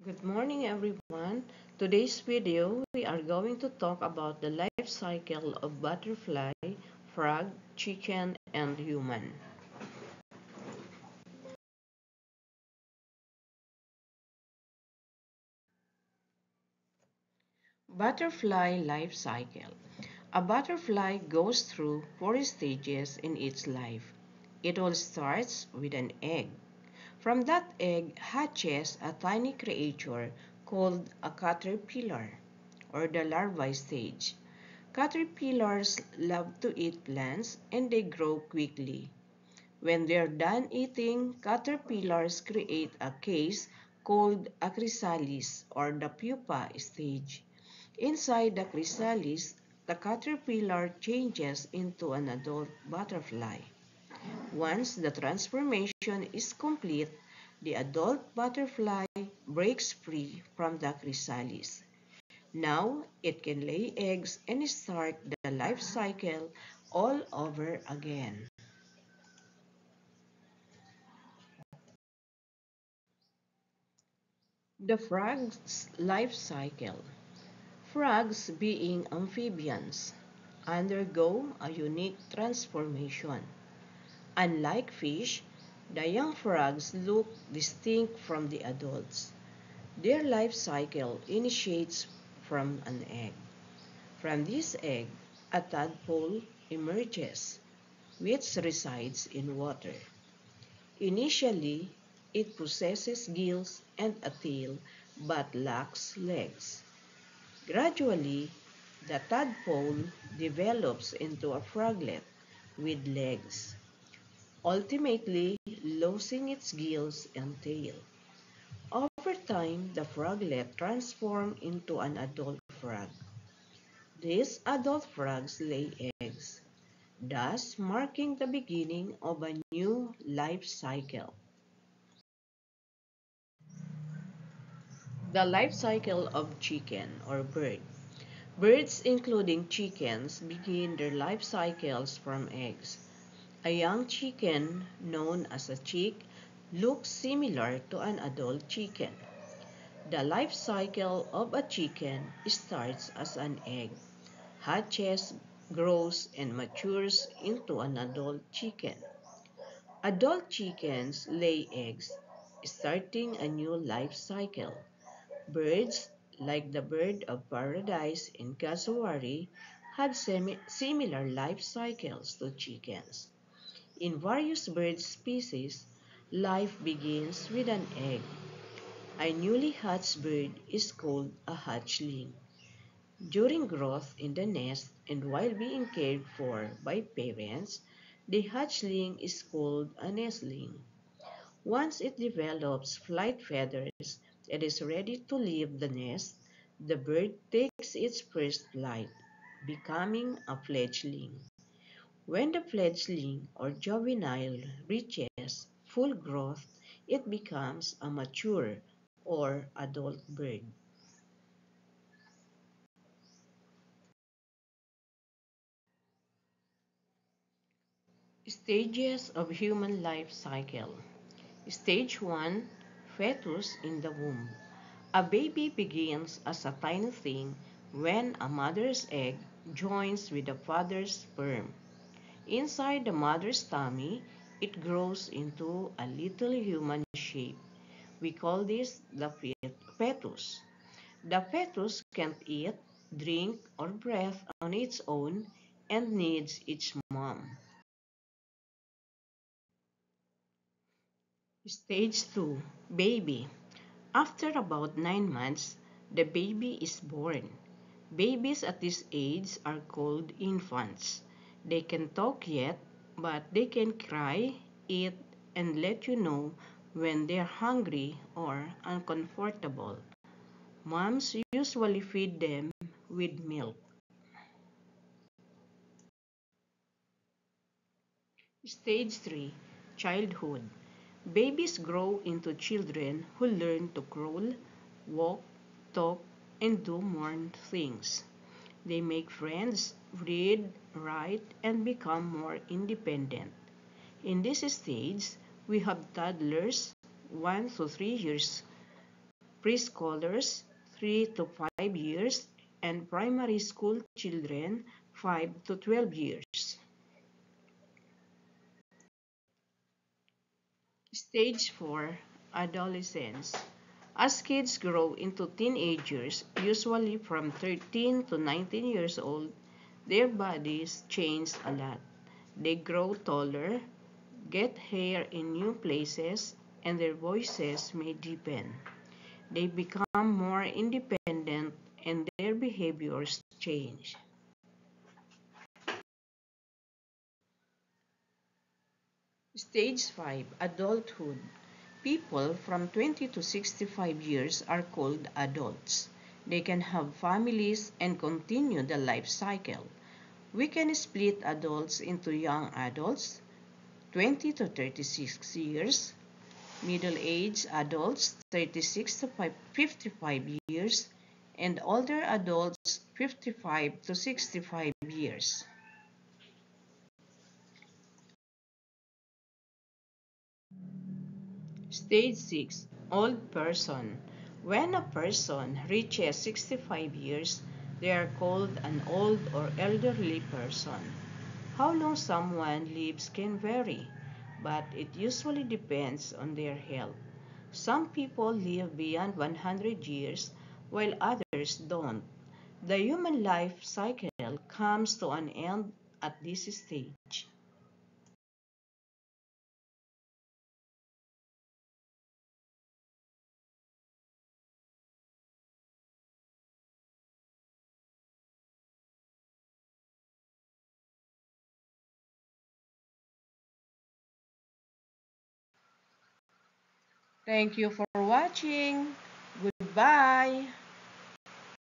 Good morning, everyone. Today's video, we are going to talk about the life cycle of butterfly, frog, chicken, and human. Butterfly life cycle. A butterfly goes through 4 stages in its life. It all starts with an egg. From that egg hatches a tiny creature called a caterpillar, or the larvae stage. Caterpillars love to eat plants and they grow quickly. When they're done eating, caterpillars create a case called a chrysalis, or the pupa stage. Inside the chrysalis, the caterpillar changes into an adult butterfly. Once the transformation is complete, the adult butterfly breaks free from the chrysalis. Now it can lay eggs and start the life cycle all over again. The frog's life cycle. Frogs, being amphibians, undergo a unique transformation. Unlike fish, the young frogs look distinct from the adults. Their life cycle initiates from an egg. From this egg, a tadpole emerges, which resides in water. Initially, it possesses gills and a tail but lacks legs. Gradually, the tadpole develops into a froglet with legs, ultimately losing its gills and tail. Over time, the froglet transforms into an adult frog. These adult frogs lay eggs, thus marking the beginning of a new life cycle. The life cycle of chicken or bird. Birds, including chickens, begin their life cycles from eggs. A young chicken, known as a chick, looks similar to an adult chicken. The life cycle of a chicken starts as an egg, hatches, grows, and matures into an adult chicken. Adult chickens lay eggs, starting a new life cycle. Birds, like the bird of paradise in Cassowary, have similar life cycles to chickens. In various bird species, life begins with an egg. A newly hatched bird is called a hatchling. During growth in the nest and while being cared for by parents, the hatchling is called a nestling. Once it develops flight feathers and is ready to leave the nest, the bird takes its first flight, becoming a fledgling. When the fledgling or juvenile reaches full growth, it becomes a mature or adult bird. Stages of human life cycle. Stage 1, fetus in the womb. A baby begins as a tiny thing when a mother's egg joins with the father's sperm. Inside the mother's tummy, it grows into a little human shape. We call this the fetus. The fetus can't eat, drink, or breathe on its own and needs its mom. Stage 2, baby. After about 9 months, the baby is born. Babies at this age are called infants. They can talk yet, but they can cry, eat, and let you know when they're hungry or uncomfortable. Moms usually feed them with milk. Stage 3, childhood. Babies grow into children who learn to crawl, walk, talk, and do more things. They make friends, read, write, and become more independent. In this stage, we have toddlers 1 to 3 years preschoolers 3 to 5 years, and primary school children 5 to 12 years. Stage 4, adolescence. As kids grow into teenagers, usually from 13 to 19 years old, their bodies change a lot. They grow taller, get hair in new places, and their voices may deepen. They become more independent and their behaviors change. Stage 5, adulthood. People from 20 to 65 years are called adults. They can have families and continue the life cycle. We can split adults into young adults, 20 to 36 years, middle-aged adults, 36 to 55 years, and older adults, 55 to 65 years. Stage 6, old person. When a person reaches 65 years, they are called an old or elderly person. How long someone lives can vary, but it usually depends on their health. Some people live beyond 100 years, while others don't. The human life cycle comes to an end at this stage. Thank you for watching. Goodbye.